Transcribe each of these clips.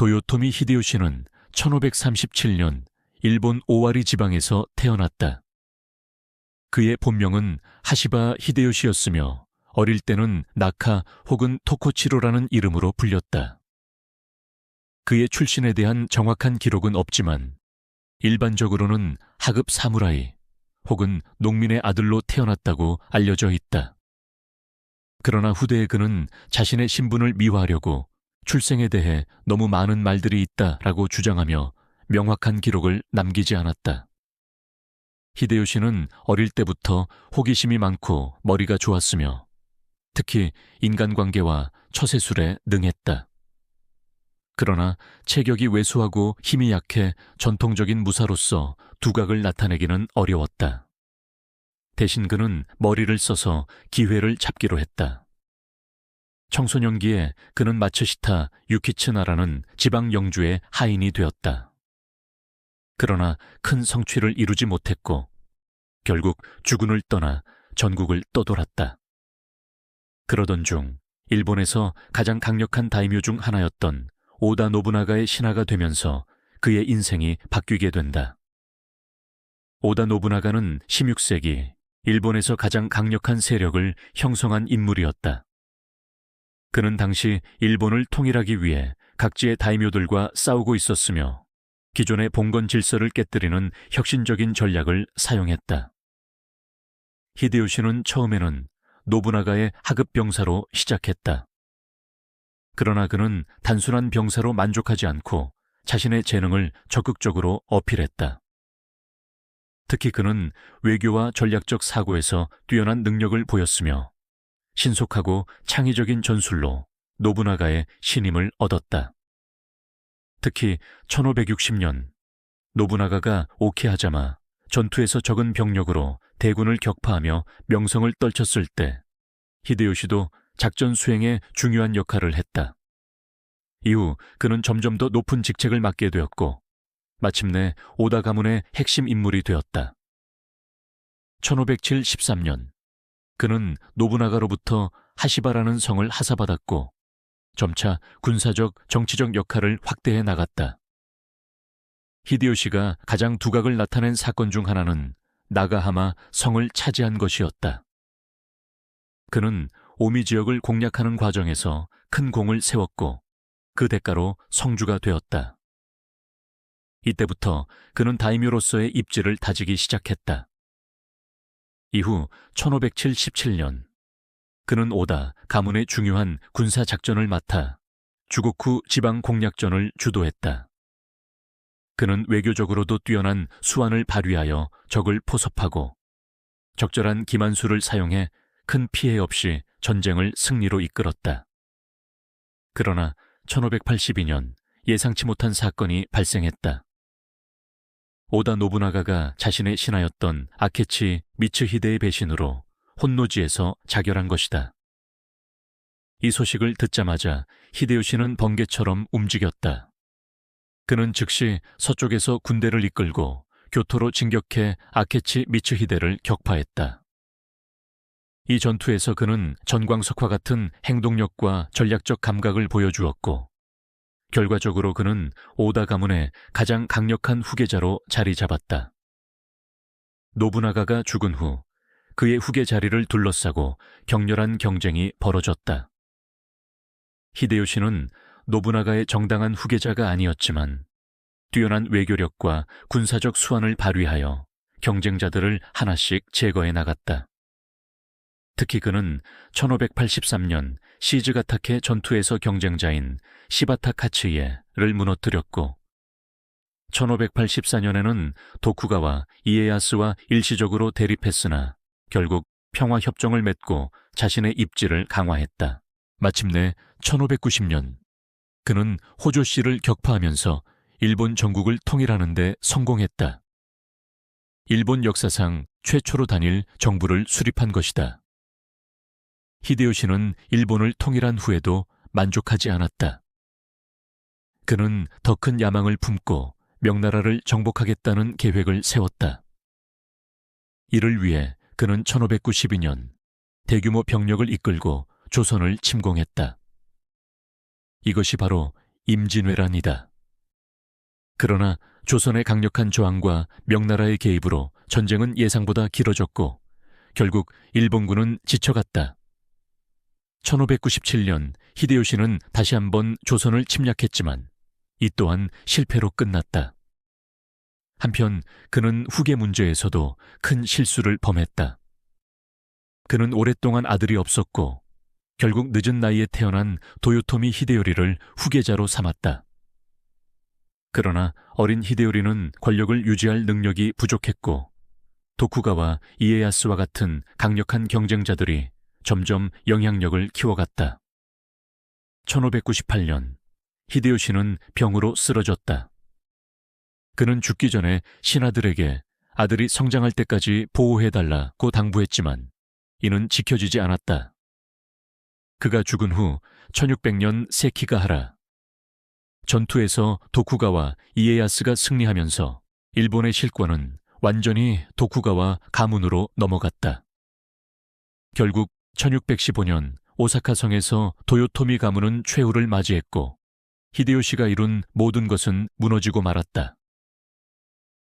도요토미 히데요시는 1537년 일본 오와리 지방에서 태어났다. 그의 본명은 하시바 히데요시였으며 어릴 때는 나카 혹은 토코치로라는 이름으로 불렸다. 그의 출신에 대한 정확한 기록은 없지만 일반적으로는 하급 사무라이 혹은 농민의 아들로 태어났다고 알려져 있다. 그러나 후대에 그는 자신의 신분을 미화하려고 출생에 대해 너무 많은 말들이 있다라고 주장하며 명확한 기록을 남기지 않았다. 히데요시는 어릴 때부터 호기심이 많고 머리가 좋았으며 특히 인간관계와 처세술에 능했다. 그러나 체격이 왜소하고 힘이 약해 전통적인 무사로서 두각을 나타내기는 어려웠다. 대신 그는 머리를 써서 기회를 잡기로 했다. 청소년기에 그는 마츠시타 유키츠나라는 지방 영주의 하인이 되었다. 그러나 큰 성취를 이루지 못했고 결국 주군을 떠나 전국을 떠돌았다. 그러던 중 일본에서 가장 강력한 다이묘 중 하나였던 오다 노부나가의 신하가 되면서 그의 인생이 바뀌게 된다. 오다 노부나가는 16세기 일본에서 가장 강력한 세력을 형성한 인물이었다. 그는 당시 일본을 통일하기 위해 각지의 다이묘들과 싸우고 있었으며 기존의 봉건 질서를 깨뜨리는 혁신적인 전략을 사용했다. 히데요시는 처음에는 노부나가의 하급 병사로 시작했다. 그러나 그는 단순한 병사로 만족하지 않고 자신의 재능을 적극적으로 어필했다. 특히 그는 외교와 전략적 사고에서 뛰어난 능력을 보였으며 신속하고 창의적인 전술로 노부나가의 신임을 얻었다. 특히 1560년 노부나가가 오케하자마 전투에서 적은 병력으로 대군을 격파하며 명성을 떨쳤을 때 히데요시도 작전 수행에 중요한 역할을 했다. 이후 그는 점점 더 높은 직책을 맡게 되었고 마침내 오다 가문의 핵심 인물이 되었다. 1573년 그는 노부나가로부터 하시바라는 성을 하사받았고 점차 군사적, 정치적 역할을 확대해 나갔다. 히데요시가 가장 두각을 나타낸 사건 중 하나는 나가하마 성을 차지한 것이었다. 그는 오미 지역을 공략하는 과정에서 큰 공을 세웠고 그 대가로 성주가 되었다. 이때부터 그는 다이묘로서의 입지를 다지기 시작했다. 이후 1577년 그는 오다 가문의 중요한 군사 작전을 맡아 주고쿠 지방 공략전을 주도했다. 그는 외교적으로도 뛰어난 수완을 발휘하여 적을 포섭하고 적절한 기만수를 사용해 큰 피해 없이 전쟁을 승리로 이끌었다. 그러나 1582년 예상치 못한 사건이 발생했다. 오다 노부나가가 자신의 신하였던 아케치 미츠히데의 배신으로 혼노지에서 자결한 것이다. 이 소식을 듣자마자 히데요시는 번개처럼 움직였다. 그는 즉시 서쪽에서 군대를 이끌고 교토로 진격해 아케치 미츠히데를 격파했다. 이 전투에서 그는 전광석과 같은 행동력과 전략적 감각을 보여주었고 결과적으로 그는 오다 가문의 가장 강력한 후계자로 자리 잡았다. 노부나가가 죽은 후 그의 후계 자리를 둘러싸고 격렬한 경쟁이 벌어졌다. 히데요시는 노부나가의 정당한 후계자가 아니었지만 뛰어난 외교력과 군사적 수완을 발휘하여 경쟁자들을 하나씩 제거해 나갔다. 특히 그는 1583년 시즈가타케 전투에서 경쟁자인 시바타 카츠이에를 무너뜨렸고 1584년에는 도쿠가와 이에야스와 일시적으로 대립했으나 결국 평화협정을 맺고 자신의 입지를 강화했다. 마침내 1590년 그는 호조씨를 격파하면서 일본 전국을 통일하는 데 성공했다. 일본 역사상 최초로 단일 정부를 수립한 것이다. 히데요시는 일본을 통일한 후에도 만족하지 않았다. 그는 더 큰 야망을 품고 명나라를 정복하겠다는 계획을 세웠다. 이를 위해 그는 1592년 대규모 병력을 이끌고 조선을 침공했다. 이것이 바로 임진왜란이다. 그러나 조선의 강력한 저항과 명나라의 개입으로 전쟁은 예상보다 길어졌고 결국 일본군은 지쳐갔다. 1597년 히데요시는 다시 한번 조선을 침략했지만 이 또한 실패로 끝났다. 한편 그는 후계 문제에서도 큰 실수를 범했다. 그는 오랫동안 아들이 없었고 결국 늦은 나이에 태어난 도요토미 히데요리를 후계자로 삼았다. 그러나 어린 히데요리는 권력을 유지할 능력이 부족했고 도쿠가와 이에야스와 같은 강력한 경쟁자들이 점점 영향력을 키워갔다. 1598년 히데요시는 병으로 쓰러졌다. 그는 죽기 전에 신하들에게 아들이 성장할 때까지 보호해달라고 당부했지만 이는 지켜지지 않았다. 그가 죽은 후 1600년 세키가하라 전투에서 도쿠가와 이에야스가 승리하면서 일본의 실권은 완전히 도쿠가와 가문으로 넘어갔다. 결국 1615년 오사카 성에서 도요토미 가문은 최후를 맞이했고 히데요시가 이룬 모든 것은 무너지고 말았다.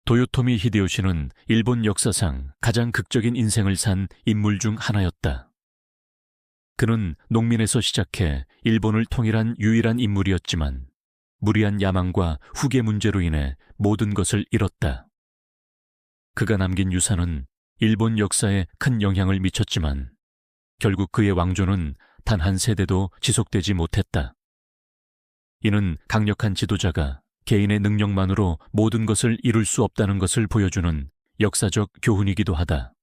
도요토미 히데요시는 일본 역사상 가장 극적인 인생을 산 인물 중 하나였다. 그는 농민에서 시작해 일본을 통일한 유일한 인물이었지만 무리한 야망과 후계 문제로 인해 모든 것을 잃었다. 그가 남긴 유산은 일본 역사에 큰 영향을 미쳤지만 결국 그의 왕조는 단 한 세대도 지속되지 못했다. 이는 강력한 지도자가 개인의 능력만으로 모든 것을 이룰 수 없다는 것을 보여주는 역사적 교훈이기도 하다.